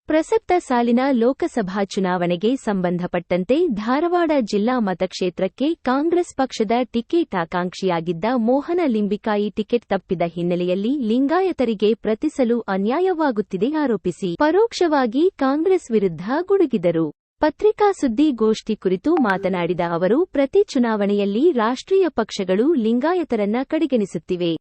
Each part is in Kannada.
ಪ್ರಸಕ್ತ ಸಾಲಿನ ಲೋಕಸಭಾ ಚುನಾವಣೆಗೆ ಸಂಬಂಧಪಟ್ಟಂತೆ ಧಾರವಾಡ ಜಿಲ್ಲಾ ಮತಕ್ಷೇತ್ರಕ್ಕೆ ಕಾಂಗ್ರೆಸ್ ಪಕ್ಷದ ಟಿಕೆಟ್ ಆಕಾಂಕ್ಷಿಯಾಗಿದ್ದ ಮೋಹನ ಲಿಂಬಿಕಾಯಿ ಟಿಕೆಟ್ ತಪ್ಪಿದ ಹಿನ್ನೆಲೆಯಲ್ಲಿ ಲಿಂಗಾಯತರಿಗೆ ಪ್ರತಿಸಲು ಅನ್ಯಾಯವಾಗುತ್ತಿದೆ ಆರೋಪಿಸಿ ಪರೋಕ್ಷವಾಗಿ ಕಾಂಗ್ರೆಸ್ ವಿರುದ್ಧ ಗುಡುಗಿದರು. ಪತ್ರಿಕಾ ಸುದ್ದಿಗೋಷ್ಠಿ ಕುರಿತು ಮಾತನಾಡಿದ ಅವರು, ಪ್ರತಿ ಚುನಾವಣೆಯಲ್ಲಿ ರಾಷ್ಟ್ರೀಯ ಪಕ್ಷಗಳು ಲಿಂಗಾಯತರನ್ನ ಕಡೆಗಣಿಸುತ್ತಿವೆ.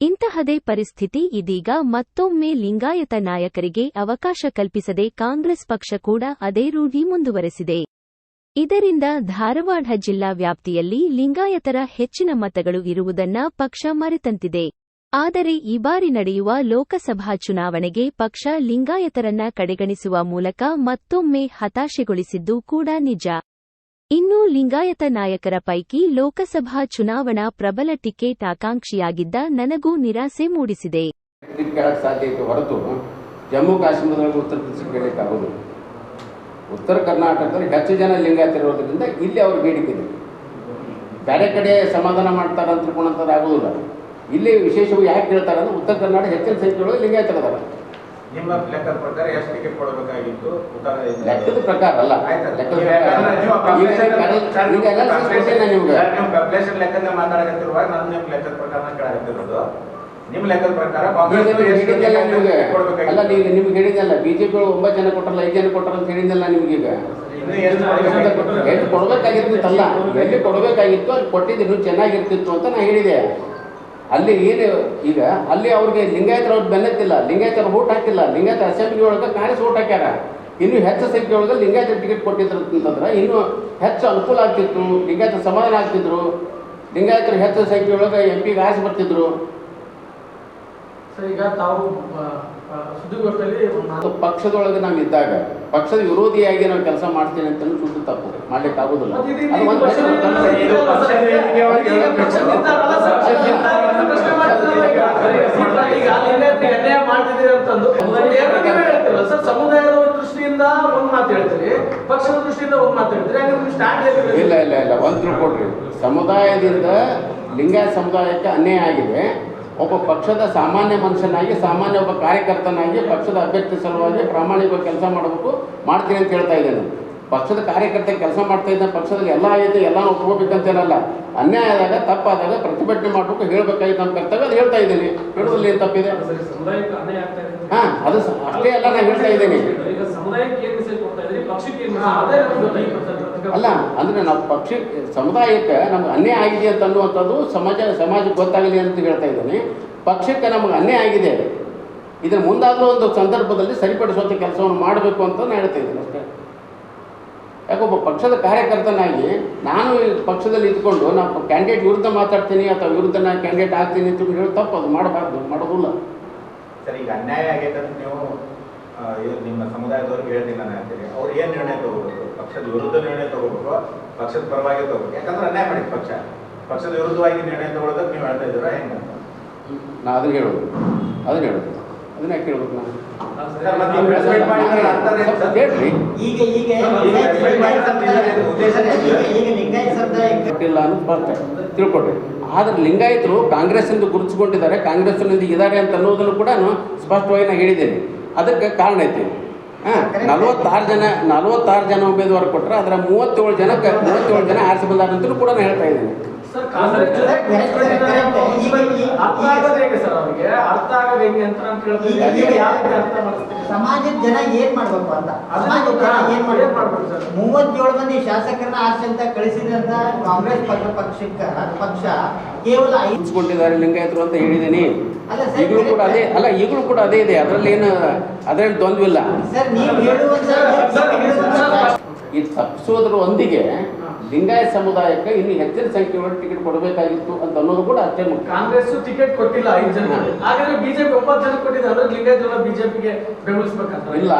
ಇಂತಹದೇ ಪರಿಸ್ಥಿತಿ ಇದೀಗ ಮತ್ತೊಮ್ಮೆ ಲಿಂಗಾಯತ ನಾಯಕರಿಗೆ ಅವಕಾಶ ಕಲ್ಪಿಸದೆ ಕಾಂಗ್ರೆಸ್ ಪಕ್ಷ ಕೂಡ ಅದೇ ರೂಢಿ ಮುಂದುವರೆಸಿದೆ. ಇದರಿಂದ ಧಾರವಾಡ ಜಿಲ್ಲಾ ವ್ಯಾಪ್ತಿಯಲ್ಲಿ ಲಿಂಗಾಯತರ ಹೆಚ್ಚಿನ ಮತಗಳು ಇರುವುದನ್ನ ಪಕ್ಷ ಮರೆತಂತಿದೆ. ಆದರೆ ಈ ಬಾರಿ ನಡೆಯುವ ಲೋಕಸಭಾ ಚುನಾವಣೆಗೆ ಪಕ್ಷ ಲಿಂಗಾಯತರನ್ನ ಕಡೆಗಣಿಸುವ ಮೂಲಕ ಮತ್ತೊಮ್ಮೆ ಹತಾಶೆಗೊಳಿಸಿದ್ದು ಕೂಡ ನಿಜ. ಇನ್ನು ಲಿಂಗಾಯತ ನಾಯಕರ ಪೈಕಿ ಲೋಕಸಭಾ ಚುನಾವಣಾ ಪ್ರಬಲ ಟಿಕೆಟ್ ಆಕಾಂಕ್ಷಿಯಾಗಿದ್ದ ನನಗೂ ನಿರಾಸೆ ಮೂಡಿಸಿದೆ. ಹೊರತು ಜಮ್ಮು ಕಾಶ್ಮೀರದಲ್ಲಿ ಉತ್ತರ ಪ್ರದೇಶಕ್ಕೆ ಉತ್ತರ ಕರ್ನಾಟಕದಲ್ಲಿ ಹೆಚ್ಚು ಜನ ಲಿಂಗಾಯತರಿರೋದ್ರಿಂದ ಇಲ್ಲಿ ಅವ್ರ ಬೇಡಿಕೆ ಇದೆ. ಬೇರೆ ಕಡೆ ಸಮಾಧಾನ ಮಾಡ್ತಾರೆ ಅಂತ ತಿಳ್ಕೊಂಡಂಥದ್ದು ಆಗೋದಿಲ್ಲ. ಇಲ್ಲಿ ವಿಶೇಷವಾಗಿ ಯಾಕೆ ಹೇಳ್ತಾರೆ ಅಂದ್ರೆ ಉತ್ತರ ಕರ್ನಾಟಕ ಹೆಚ್ಚಿನ ಸಂಖ್ಯೆಯೊಳಗೆ ಲಿಂಗಾಯತರದಾರ. ನಿಮ್ಮ ಲೆಕ್ಕದ ಪ್ರಕಾರ ಎಷ್ಟು ಟಿಕೆಟ್ ಕೊಡಬೇಕಾಗಿತ್ತು? ಲೆಕ್ಕದ ಪ್ರಕಾರ ಅಲ್ಲ, ಲೆಕ್ಕದ ಮಾತಾಡಕತ್ತಿರುವಾಗ ನಾನು ನಿಮ್ಮ ಲೆಕ್ಕದ ಪ್ರಕಾರ ಕೇಳಾಕತ್ತಿರೋದು. ನಿಮ್ಮ ಲೆಕ್ಕದ ಪ್ರಕಾರ ಅಲ್ಲ, ಈಗ ನಿಮ್ಗೆ ಹೇಳಿದಲ್ಲ, ಬಿಜೆಪಿ 9 ಜನ ಕೊಟ್ಟರಲ್ಲ, 5 ಜನ ಕೊಟ್ಟರ ಅಂತ ಹೇಳಿದಲ್ಲ. ನಿಮ್ಗೀಗ ಎಲ್ಲಿ ಕೊಡಬೇಕಾಗಿರ್ತಿತ್ತಲ್ಲ, ಎಲ್ಲಿ ಕೊಡಬೇಕಾಗಿತ್ತು ಅಲ್ಲಿ ಕೊಟ್ಟಿದ್ದು ಇನ್ನೂ ಚೆನ್ನಾಗಿರ್ತಿತ್ತು ಅಂತ ನಾ ಹೇಳಿದೆ. ಅಲ್ಲಿ ಏನು ಈಗ ಅಲ್ಲಿ ಅವ್ರಿಗೆ ಲಿಂಗಾಯತರ ಅವ್ರು ಬೆನ್ನತ್ತಿಲ್ಲ, ಲಿಂಗಾಯತರ ಓಟ್ ಹಾಕಿಲ್ಲ. ಲಿಂಗಾಯತ ಅಸೆಂಬ್ಲಿ ಒಳಗೆ ಕಾಂಗ್ರೆಸ್ ಓಟ್ ಹಾಕ್ಯಾರ. ಇನ್ನೂ ಹೆಚ್ಚು ಸಂಖ್ಯೆ ಒಳಗೆ ಲಿಂಗಾಯತ ಟಿಕೆಟ್ ಕೊಟ್ಟಿದ್ರು ಅಂತಂದ್ರೆ ಇನ್ನೂ ಹೆಚ್ಚು ಅನುಕೂಲ ಆಗ್ತಿತ್ತು. ಲಿಂಗಾಯತ ಸಮಾಧಾನ ಆಗ್ತಿದ್ರು. ಲಿಂಗಾಯತರು ಹೆಚ್ಚು ಸಂಖ್ಯೆ ಒಳಗೆ ಎಂಪಿಗೆ ಆಸೆ ಬರ್ತಿದ್ರು. ಈಗ ತಾವು ಸುದ್ದಿಗೋಷ್ಠಿಯಲ್ಲಿ ಪಕ್ಷದೊಳಗೆ ನಾವು ಇದ್ದಾಗ ಪಕ್ಷದ ವಿರೋಧಿಯಾಗಿ ನಾವು ಕೆಲಸ ಮಾಡ್ತೇನೆ ಅಂತ ಶುದ್ಧ ತಪ್ಪು, ಮಾಡ್ಲಿಕ್ಕೆ ಆಗೋದಿಲ್ಲ. ಸಮುದಾಯದ ದೃಷ್ಟಿಯಿಂದ ಒಂದ್ ಮಾತು ಹೇಳ್ತೀರಿ, ಪಕ್ಷದ ದೃಷ್ಟಿಯಿಂದ ಒಂದ್ ಮಾತು ಹೇಳ್ತೀರಿ. ಇಲ್ಲ ಇಲ್ಲ ಇಲ್ಲ, ಒಂದು ತಿಳ್ಕೊಡ್ರಿ. ಸಮುದಾಯದಿಂದ ಲಿಂಗಾಯತ ಸಮುದಾಯಕ್ಕೆ ಅನ್ಯಾಯ ಆಗಿದೆ. ಒಬ್ಬ ಪಕ್ಷದ ಸಾಮಾನ್ಯ ಮನುಷ್ಯನಾಗಿ, ಸಾಮಾನ್ಯ ಒಬ್ಬ ಕಾರ್ಯಕರ್ತನಾಗಿ ಪಕ್ಷದ ಅಭ್ಯರ್ಥಿ ಸಲುವಾಗಿ ಪ್ರಾಮಾಣಿಕವಾಗಿ ಕೆಲಸ ಮಾಡಬೇಕು, ಮಾಡ್ತೀನಿ ಅಂತ ಹೇಳ್ತಾ ಇದ್ದೇನೆ. ಪಕ್ಷದ ಕಾರ್ಯಕರ್ತ ಕೆಲಸ ಮಾಡ್ತಾ ಇದ್ದಾನೆ, ಪಕ್ಷದಲ್ಲಿ ಎಲ್ಲ ಆಗಿದೆ, ಎಲ್ಲ ಒಪ್ಕೋಬೇಕಂತೇನಲ್ಲ. ಅನ್ಯಾಯ ಆದಾಗ, ತಪ್ಪಾದಾಗ ಪ್ರತಿಭಟನೆ ಮಾಡಬೇಕು, ಹೇಳ್ಬೇಕಾಗಿತ್ತು ನಮ್ಮ ಕರ್ತವ್ಯ, ಅದು ಹೇಳ್ತಾ ಇದ್ದೀನಿ. ಹೇಳೋದ್ರಲ್ಲಿ ಏನು ತಪ್ಪಿದೆ? ಹಾಂ, ಅದು ಅಷ್ಟೇ ಅಲ್ಲ ನಾನು ಹೇಳ್ತಾ ಇದ್ದೀನಿ. ಅಲ್ಲ ಅಂದ್ರೆ ನಾವು ಸಮುದಾಯಕ್ಕೆ ನಮ್ಗೆ ಅನ್ಯಾಯ ಆಗಿದೆ ಅಂತ ಅನ್ನುವಂಥದ್ದು ಸಮಾಜಕ್ಕೆ ಗೊತ್ತಾಗಲಿ ಅಂತ ಹೇಳ್ತಾ ಇದ್ದೀನಿ. ಪಕ್ಷಕ್ಕೆ ನಮಗೆ ಅನ್ಯಾಯ ಆಗಿದೆ, ಇದ್ರ ಮುಂದಾದರೂ ಒಂದು ಸಂದರ್ಭದಲ್ಲಿ ಸರಿಪಡಿಸುವಂಥ ಕೆಲಸವನ್ನು ಮಾಡಬೇಕು ಅಂತ ನಾನು ಹೇಳ್ತಾ ಇದ್ದೀನಿ ಅಷ್ಟೇ. ಯಾಕೊಬ್ಬ ಪಕ್ಷದ ಕಾರ್ಯಕರ್ತನಾಗಿ ನಾನು ಪಕ್ಷದಲ್ಲಿ ಇದ್ಕೊಂಡು ನಾನು ಕ್ಯಾಂಡಿಡೇಟ್ ವಿರುದ್ಧ ಮಾತಾಡ್ತೀನಿ ಅಥವಾ ವಿರುದ್ಧ ನಾನು ಕ್ಯಾಂಡಿಡೇಟ್ ಆಗ್ತೀನಿ ಅಂತ ಹೇಳಿ ತಪ್ಪು, ಅದು ಮಾಡಬಾರ್ದು, ಮಾಡೋದಿಲ್ಲ. ಸರ್, ಈಗ ಅನ್ಯಾಯ ಆಗೈತೆ ಅಂತ ನೀವು ನಿಮ್ಮ ಸಮುದಾಯದವ್ರಿಗೆ ಹೇಳ್ತೀನಿ ನಾನು ಹೇಳ್ತೀನಿ. ಅವ್ರು ಏನು ನಿರ್ಣಯ ತಗೋಬೇಕು? ಪಕ್ಷದ ವಿರುದ್ಧ ನಿರ್ಣಯ ತಗೋಬೇಕು, ಪಕ್ಷದ ಪರವಾಗಿ ತಗೋಬೇಕು? ಯಾಕಂದ್ರೆ ಅನ್ಯಾಯ ಮಾಡಿ ಪಕ್ಷದ ವಿರುದ್ಧವಾಗಿ ನಿರ್ಣಯ ತಗೊಳ್ಳೋದಕ್ಕೆ ನೀವು ಹೇಳ್ತಾ ಇದ್ದೀರಾ ಹೆಂಗೆ? ನಾ ಅದನ್ನ ಹೇಳೋದು ಅದನ್ನ ಯಾಕೆ ಹೇಳ್ಬೇಕು ನಾನು? ಇಲ್ಲ ಅನ್ನೋದು ತಿಳ್ಕೊಡ್ರಿ. ಆದ್ರೆ ಲಿಂಗಾಯತರು ಕಾಂಗ್ರೆಸ್ನಿಂದ ಗುರುತಿಸಿಕೊಂಡಿದ್ದಾರೆ, ಕಾಂಗ್ರೆಸ್ನಿಂದ ಇದ್ದಾರೆ ಅಂತ ಅನ್ನೋದನ್ನು ಕೂಡ ಸ್ಪಷ್ಟವಾಗಿ ನಾನು ಹೇಳಿದ್ದೇನೆ. ಅದಕ್ಕೆ ಕಾರಣ ಐತಿ. 46 ಜನ ಉಮೇದುವಾರ ಕೊಟ್ಟರೆ ಅದರ 37 ಜನ ಆರಿಸಿ ಬಂದಾರಂತಲೂ ಕೂಡ ನಾನು ಹೇಳ್ತಾ ಇದ್ದೇನೆ. ಸಮಾಜದ ಜನ ಏನ್ ಮಾಡ್ಬೇಕು ಅಂತ, ಸಮಾಜದ ಜನ ಏನ್ ಮಾಡ್ಬೇಕು? 37 ಮಂದಿ ಶಾಸಕರನ್ನ ಆರಿಸಿ ಅಂತ ಕಳಿಸಿದಂತ ಕಾಂಗ್ರೆಸ್ ಪಕ್ಷ ಕೇವಲ ಉಳಿಸ್ಕೊಂಡಿದ್ದಾರೆ ಲಿಂಗಾಯತರು ಅಂತ ಹೇಳಿದ್ದೀನಿ. ಈಗಲೂ ಕೂಡ ಅದೇ ಇದೆ. ಅದರಲ್ಲಿ ದ್ವಂದ್ವಿಲ್ಲ. ಈ ತಪ್ಪಿಸೋದ್ರ ಒಂದಿಗೆ ಲಿಂಗಾಯತ ಸಮುದಾಯಕ್ಕೆ ಇನ್ನು ಹೆಚ್ಚಿನ ಸಂಖ್ಯೆಯಲ್ಲಿ ಟಿಕೆಟ್ ಕೊಡಬೇಕಾಗಿತ್ತು ಅಂತ ಅನ್ನೋದು ಕೂಡ ಅಷ್ಟೇ ಮುಖ್ಯ. ಕಾಂಗ್ರೆಸ್ ಟಿಕೆಟ್ ಕೊಟ್ಟಿಲ್ಲ 5 ಜನ, ಹಾಗಾದ್ರೆ ಬಿಜೆಪಿ 9 ಜನ ಕೊಟ್ಟಿದೆ ಅಂದ್ರೆ ಲಿಂಗಾಯತರು ಬಿಜೆಪಿಗೆ ಬೆಂಬಲಿಸಬೇಕಂತ ಇಲ್ಲ.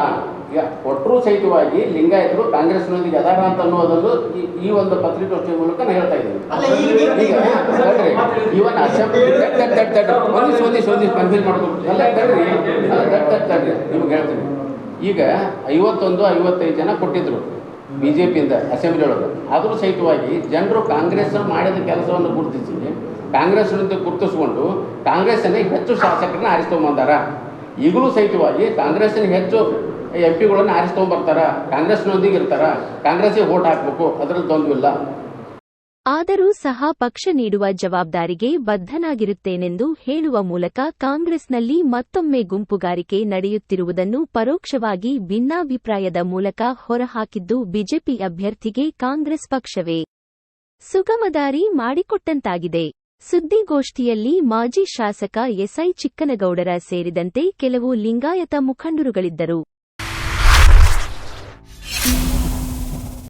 ಈಗ ಕೊಟ್ಟರೂ ಸಹಿತವಾಗಿ ಲಿಂಗಾಯತರು ಕಾಂಗ್ರೆಸ್ನೊಂದಿಗೆ ಅದಾರ ಅಂತ ಅನ್ನೋದನ್ನು ಈ ಒಂದು ಪತ್ರಿಕೋಷ್ಠಿ ಮೂಲಕ ನಾನು ಹೇಳ್ತಾ ಇದ್ದೀನಿ. ಇವನ್ ಅಸೆಂಬ್ಲಿ ಒಂದಿಸ್ ಕನ್ಫ್ಯೂಸ್ ಮಾಡ್ಕೊಂಡು ನಿಮ್ಗೆ ಹೇಳ್ತೀನಿ. ಈಗ 51-55 ಜನ ಕೊಟ್ಟಿದ್ರು ಬಿಜೆಪಿಯಿಂದ ಅಸೆಂಬ್ಲಿ ಒಳಗೆ. ಆದರೂ ಸಹಿತವಾಗಿ ಜನರು ಕಾಂಗ್ರೆಸ್ ಮಾಡಿದ ಕೆಲಸವನ್ನು ಗುರುತಿಸಿ ಕಾಂಗ್ರೆಸ್ನಿಂದ ಗುರುತಿಸ್ಕೊಂಡು ಕಾಂಗ್ರೆಸ್ಸನ್ನೇ ಹೆಚ್ಚು ಶಾಸಕರನ್ನ ಆರಿಸ್ಕೊಂಡ್ಬಂದಾರ. ಈಗಲೂ ಸಹಿತವಾಗಿ ಕಾಂಗ್ರೆಸ್ಸಿನ ಹೆಚ್ಚು MP ಗಳನ್ನ ಆರಿಸ್ಕೊಂಡ್ಬರ್ತಾರ, ಕಾಂಗ್ರೆಸ್ನೊಂದಿಗೆ ಇರ್ತಾರ, ಕಾಂಗ್ರೆಸ್ಗೆ ವೋಟ್ ಹಾಕಬೇಕು, ಅದರಲ್ಲಿ ತೊಂದರಿಲ್ಲ. ಆದರೂ ಸಹ ಪಕ್ಷ ನೀಡುವ ಜವಾಬ್ದಾರಿಗೆ ಬದ್ಧನಾಗಿರುತ್ತೇನೆಂದು ಹೇಳುವ ಮೂಲಕ ಕಾಂಗ್ರೆಸ್ನಲ್ಲಿ ಮತ್ತೊಮ್ಮೆ ಗುಂಪುಗಾರಿಕೆ ನಡೆಯುತ್ತಿರುವುದನ್ನು ಪರೋಕ್ಷವಾಗಿ ಭಿನ್ನಾಭಿಪ್ರಾಯದ ಮೂಲಕ ಹೊರಹಾಕಿದ್ದು ಬಿಜೆಪಿ ಅಭ್ಯರ್ಥಿಗೆ ಕಾಂಗ್ರೆಸ್ ಪಕ್ಷವೇ ಸುಗಮದಾರಿ ಮಾಡಿಕೊಟ್ಟಂತಾಗಿದೆ. ಸುದ್ದಿಗೋಷ್ಠಿಯಲ್ಲಿ ಮಾಜಿ ಶಾಸಕ ಎಸ್ಐ ಚಿಕ್ಕನಗೌಡರ ಸೇರಿದಂತೆ ಕೆಲವು ಲಿಂಗಾಯತ ಮುಖಂಡರುಗಳಿದ್ದರು.